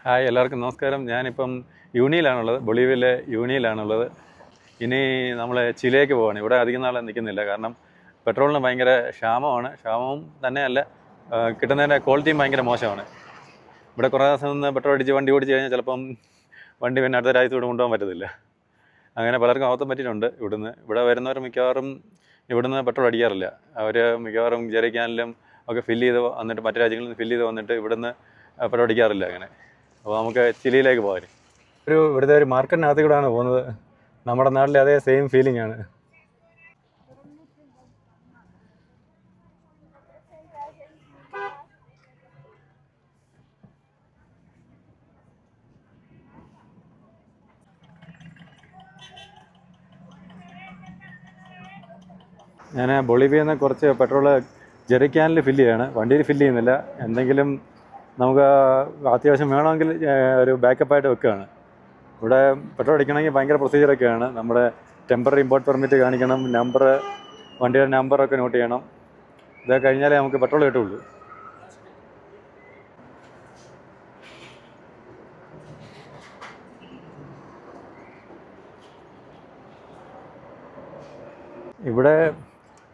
Hi, എല്ലാവർക്കും നമസ്കാരം. ഞാനിപ്പം യൂണിയിലാണുള്ളത്, ബൊളീവിയയിലെ യൂണിയിലാണുള്ളത്. ഇനി നമ്മൾ ചിലിലേക്ക് പോവാണ്. ഇവിടെ അധികം നാളെ നിൽക്കുന്നില്ല, കാരണം പെട്രോളിന് ഭയങ്കര ക്ഷാമമാണ്. ക്ഷാമവും തന്നെയല്ല, കിട്ടുന്നതിൻ്റെ ക്വാളിറ്റിയും ഭയങ്കര മോശമാണ്. ഇവിടെ കുറേ ദിവസം നിന്ന് പെട്രോൾ അടിച്ച് വണ്ടി ഓടിച്ച് കഴിഞ്ഞാൽ ചിലപ്പം വണ്ടി പിന്നെ അടുത്ത രാജ്യത്തോട് കൊണ്ടുപോകാൻ പറ്റത്തില്ല. അങ്ങനെ പലർക്കും അബദ്ധം പറ്റിയിട്ടുണ്ട്. ഇവിടെ വരുന്നവർ മിക്കവാറും ഇവിടുന്ന് പെട്രോൾ അടിക്കാറില്ല. അവർ മിക്കവാറും ജെറിക്കാനിലും ഒക്കെ ഫില്ല് ചെയ്ത് വന്നിട്ട് മറ്റു രാജ്യങ്ങളിൽ നിന്ന് ഫില്ല് ചെയ്ത് വന്നിട്ട് ഇവിടുന്ന് പെട്രോൾ അടിക്കാറില്ല. അങ്ങനെ അപ്പോൾ നമുക്ക് ചിലിയിലേക്ക് പോകാൻ ഇവിടുത്തെ ഒരു മാർക്കറ്റിനകത്ത് കൂടെയാണ് പോകുന്നത്. നമ്മുടെ നാട്ടിലെ അതേ സെയിം ഫീലിംഗ് ആണ്. ഞാൻ ബൊളീവിയയിൽ നിന്ന് കുറച്ച് പെട്രോൾ ജെറിക്കാനിൽ ഫില്ല് ചെയ്യാണ്, വണ്ടിയിൽ ഫില്ല് ചെയ്യുന്നില്ല. എന്തെങ്കിലും നമുക്ക് അത്യാവശ്യം വേണമെങ്കിൽ ഒരു ബാക്കപ്പായിട്ട് വെക്കുകയാണ്. ഇവിടെ പെട്രോൾ അടിക്കണമെങ്കിൽ ഭയങ്കര പ്രൊസീജിയറൊക്കെയാണ്. നമ്മുടെ ടെമ്പററി ഇമ്പോർട്ട് പെർമിറ്റ് കാണിക്കണം, വണ്ടിയുടെ നമ്പറൊക്കെ നോട്ട് ചെയ്യണം. ഇതൊക്കെ കഴിഞ്ഞാലേ നമുക്ക് പെട്രോൾ കിട്ടുള്ളൂ. ഇവിടെ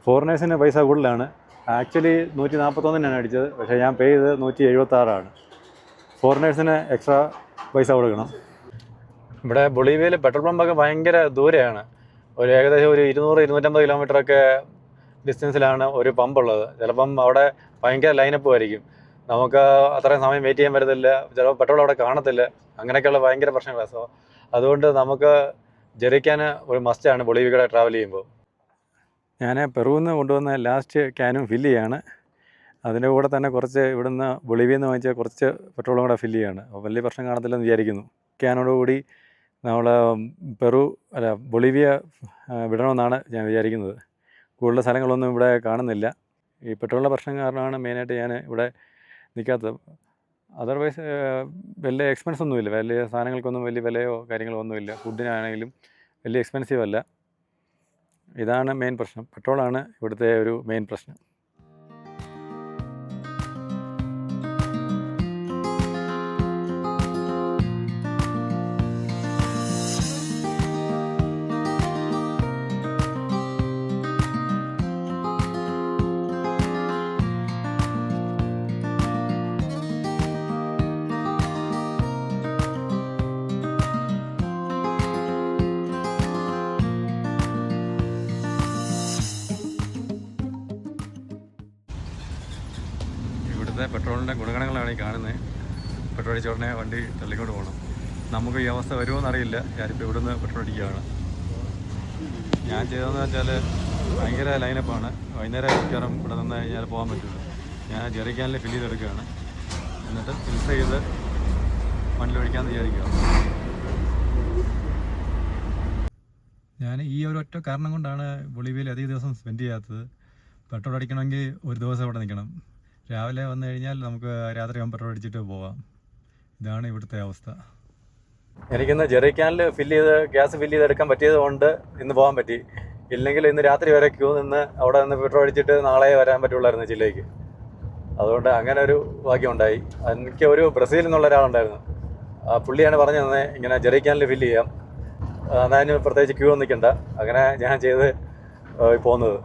ഫോറിനേഴ്സിന് പൈസ കൂടുതലാണ്. ആക്ച്വലി 141 അടിച്ചത്, പക്ഷേ ഞാൻ പേ ചെയ്തത് 176. ഫോറിനേഴ്സിന് എക്സ്ട്രാ പൈസ കൊടുക്കണം. ഇവിടെ ബൊളീവിയയിൽ പെട്രോൾ പമ്പൊക്കെ ഭയങ്കര ദൂരെയാണ്. ഏകദേശം ഒരു 200-250 കിലോമീറ്ററൊക്കെ ഡിസ്റ്റൻസിലാണ് ഒരു പമ്പുള്ളത്. ചിലപ്പം അവിടെ ഭയങ്കര ലൈനപ്പ് ആയിരിക്കും. നമുക്ക് അത്രയും സമയം വെയിറ്റ് ചെയ്യാൻ പറ്റത്തില്ല. ചിലപ്പോൾ പെട്രോൾ അവിടെ കാണത്തില്ല. അങ്ങനെയൊക്കെയുള്ള ഭയങ്കര പ്രശ്നങ്ങളാണ്. സോ അതുകൊണ്ട് നമുക്ക് ജെറിക്കാൻ ഒരു മസ്റ്റാണ് ബൊളീവിയയുടെ ട്രാവൽ ചെയ്യുമ്പോൾ. ഞാൻ പെറുവിൽ നിന്ന് കൊണ്ടുവന്ന ലാസ്റ്റ് ക്യാനും ഫില്ല് ചെയ്യാണ്. അതിൻ്റെ കൂടെ തന്നെ കുറച്ച് ഇവിടുന്ന് ബൊളീവിയയിൽ നിന്ന് വാങ്ങിച്ച കുറച്ച് പെട്രോളും കൂടെ ഫില്ല് ചെയ്യാണ്. അപ്പോൾ വലിയ പ്രശ്നം കാണത്തില്ലെന്ന് വിചാരിക്കുന്നു. ക്യാനോടുകൂടി നമ്മൾ ബൊളീവിയ വിടണമെന്നാണ് ഞാൻ വിചാരിക്കുന്നത്. കൂടുതൽ സ്ഥലങ്ങളൊന്നും ഇവിടെ കാണുന്നില്ല. ഈ പെട്രോളിൻ്റെ പ്രശ്നം കാരണമാണ് മെയിനായിട്ട് ഞാൻ ഇവിടെ നിൽക്കാത്തത്. അതർവൈസ് വലിയ എക്സ്പെൻസ് ഒന്നുമില്ല. വലിയ സാധനങ്ങൾക്കൊന്നും വലിയ വിലയോ കാര്യങ്ങളോ ഒന്നുമില്ല. ഫുഡിനാണെങ്കിലും വലിയ എക്സ്പെൻസീവ് അല്ല. ഇതാണ് മെയിൻ പ്രശ്നം. പെട്രോളാണ് ഇവിടുത്തെ ഒരു മെയിൻ പ്രശ്നം. പെട്രോളിൻ്റെ ഗുണഗണങ്ങളാണ് ഈ കാണുന്നത്. പെട്രോൾ അടിച്ച ഉടനെ വണ്ടി തള്ളിക്കൊണ്ട് പോകണം. നമുക്ക് ഈ അവസ്ഥ വരുമോ എന്നറിയില്ല. ഞാനിപ്പോൾ ഇവിടുന്ന് പെട്രോൾ അടിക്കുകയാണ്. ഞാൻ ചെയ്തതെന്ന് വെച്ചാൽ ഭയങ്കര ലൈനപ്പാണ്. വൈകുന്നേരം മിക്കവാറും ഇവിടെ നിന്ന് കഴിഞ്ഞാൽ പോകാൻ പറ്റുള്ളൂ. ഞാൻ ജെറിക്കാനിൽ ഫില്ല് ചെയ്തെടുക്കുകയാണ്. എന്നിട്ട് ഫിൽറ്റർ ചെയ്ത് വണ്ടിയിൽ ഒഴിക്കാമെന്ന് വിചാരിക്കുക. ഞാൻ ഈ ഒരൊറ്റ കാരണം കൊണ്ടാണ് ബൊളീവിയയിൽ അധിക ദിവസം സ്പെൻഡ് ചെയ്യാത്തത്. പെട്രോൾ അടിക്കണമെങ്കിൽ ഒരു ദിവസം ഇവിടെ നിൽക്കണം. രാവിലെ വന്നു കഴിഞ്ഞാൽ നമുക്ക് രാത്രി പെട്രോൾ അടിച്ചിട്ട് പോവാം. ഇതാണ് ഇവിടുത്തെ അവസ്ഥ. എനിക്കിന്ന് ജെറിക്കാനിൽ ഗ്യാസ് ഫില്ല് ചെയ്തെടുക്കാൻ പറ്റിയത് കൊണ്ട് ഇന്ന് പോകാൻ പറ്റി. ഇല്ലെങ്കിൽ ഇന്ന് രാത്രി വരെ ക്യൂ നിന്ന് അവിടെ നിന്ന് പെട്രോൾ അടിച്ചിട്ട് നാളെ വരാൻ പറ്റുള്ളായിരുന്നു ജില്ലയ്ക്ക്. അതുകൊണ്ട് അങ്ങനെ ഒരു ഭാഗ്യമുണ്ടായി. എനിക്ക് ഒരു ബ്രസീലിൽ നിന്നുള്ള ഒരാളുണ്ടായിരുന്നു. ആ പുള്ളിയാണ് പറഞ്ഞു തന്നെ ഇങ്ങനെ ജെറിക്കാനിൽ ഫില്ല് ചെയ്യാം, അതിന് പ്രത്യേകിച്ച് ക്യൂ ഒന്നും നിൽക്കണ്ട. അങ്ങനെ ഞാൻ ചെയ്ത് പോകുന്നത്.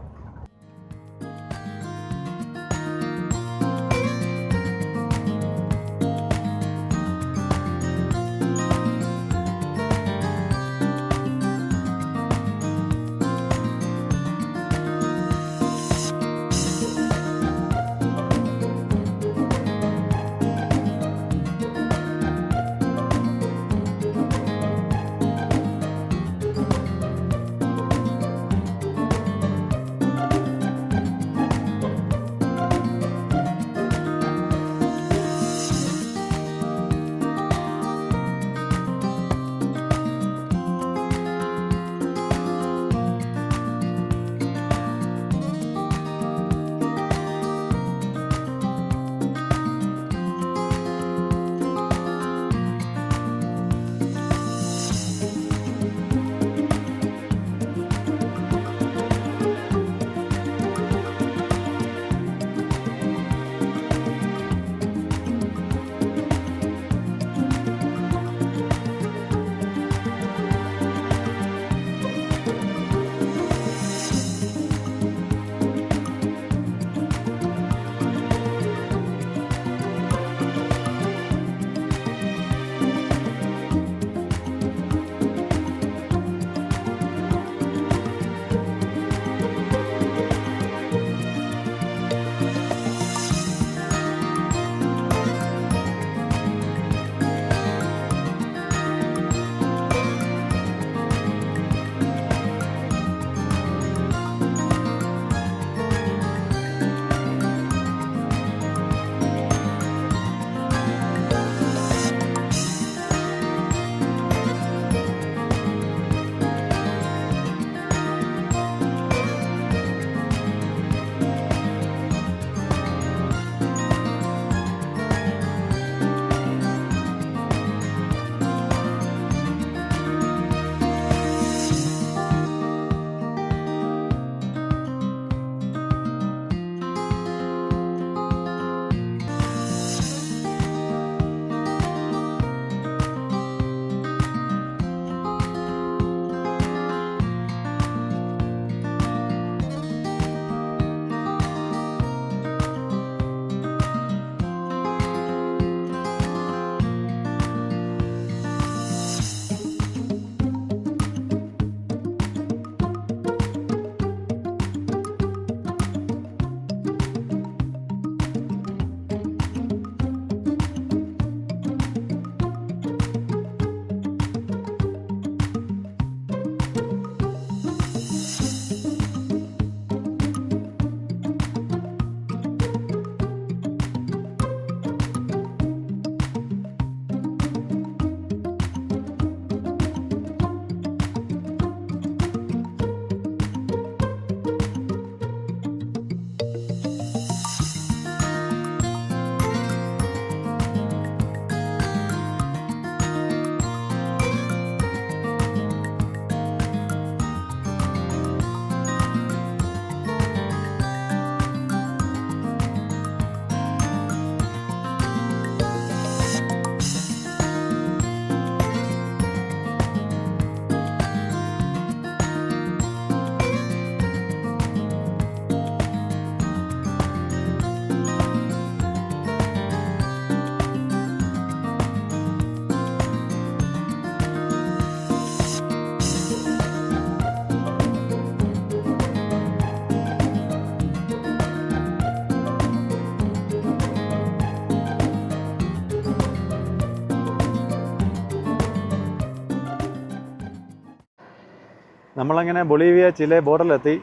നമ്മളങ്ങനെ ബൊളീവിയ ചിലെ ബോർഡറിലെത്തി.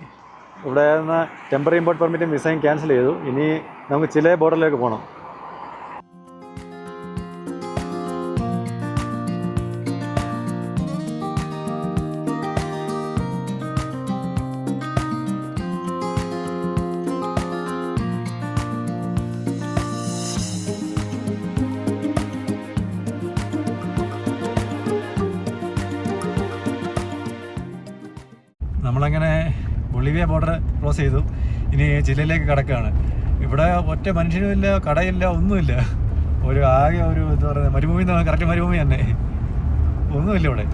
ഇവിടെ നിന്ന് ടെമ്പററി ഇമ്പോർട്ട് പെർമിറ്റും വിസയും ക്യാൻസൽ ചെയ്തു. ഇനി നമുക്ക് ചിലെ ബോർഡറിലേക്ക് പോകണം. നമ്മളങ്ങനെ ബൊളീവിയ ബോർഡർ ക്രോസ് ചെയ്തു. ഇനി ചിലയിലേക്ക് കടക്കുകയാണ്. ഇവിടെ ഒറ്റ മനുഷ്യനുമില്ല, കടയില്ല, ഒന്നുമില്ല. ആകെ എന്താ പറയുക, മരുഭൂമി, കറക്റ്റ് മരുഭൂമി തന്നെ, ഒന്നുമില്ല ഇവിടെ.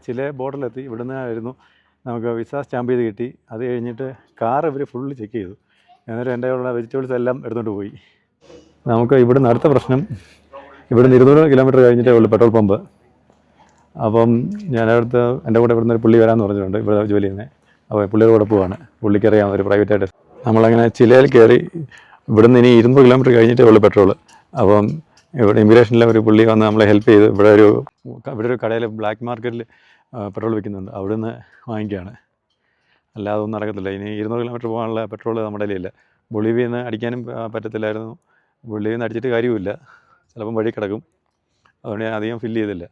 ചില ബോർഡറിലെത്തി. ഇവിടുന്ന് ആയിരുന്നു നമുക്ക് വിസ സ്റ്റാമ്പ് ചെയ്ത് കിട്ടി. അത് കഴിഞ്ഞിട്ട് കാർ ഇവർ ഫുള്ള് ചെക്ക് ചെയ്തു. എന്നിട്ട് എൻ്റെ ഉള്ള വെജിറ്റബിൾസ് എല്ലാം എടുത്തുകൊണ്ട് പോയി. നമുക്ക് ഇവിടുന്ന് അടുത്ത പ്രശ്നം, ഇവിടുന്ന് 200 കിലോമീറ്റർ കഴിഞ്ഞിട്ടേ ഉള്ളൂ പെട്രോൾ പമ്പ്. അപ്പം ഞാനടുത്ത് എൻ്റെ കൂടെ ഇവിടുന്ന് ഒരു പുള്ളി വരാമെന്ന് പറഞ്ഞിട്ടുണ്ട്, ഇവിടെ ജോലി ചെയ്യുന്നത്. അപ്പോൾ പുള്ളിയുടെ കൂടെ പോവാണ്. പുള്ളിക്കറിയാം, ഒരു പ്രൈവറ്റായിട്ട്. നമ്മളങ്ങനെ ചിലയിൽ കയറി. ഇവിടുന്ന് ഇനി 200 കിലോമീറ്റർ കഴിഞ്ഞിട്ടേ ഉള്ളൂ പെട്രോൾ. അപ്പം ഇവിടെ ഇമിഗ്രേഷനിലെ ഒരു പുള്ളി വന്ന് നമ്മളെ ഹെൽപ്പ് ചെയ്തു. ഇവിടെ ഒരു കടയിൽ ബ്ലാക്ക് മാർക്കറ്റിൽ പെട്രോൾ വിൽക്കുന്നുണ്ട്, അവിടുന്ന് വാങ്ങിക്കുകയാണ്. അല്ലാതെ ഒന്നും നടക്കത്തില്ല. ഇനി 200 കിലോമീറ്റർ പോകാനുള്ള പെട്രോൾ നമ്മുടെ കയ്യിലില്ല. ബൊളീവിയയിൽ നിന്ന് അടിക്കാനും പറ്റത്തില്ലായിരുന്നു. ബൊളീവിയയിൽ നിന്ന് അടിച്ചിട്ട് കാര്യവുമില്ല, ചിലപ്പം വഴി കിടക്കും. അതുകൊണ്ട് ഞാൻ അധികം ഫില്ല് ചെയ്തില്ല.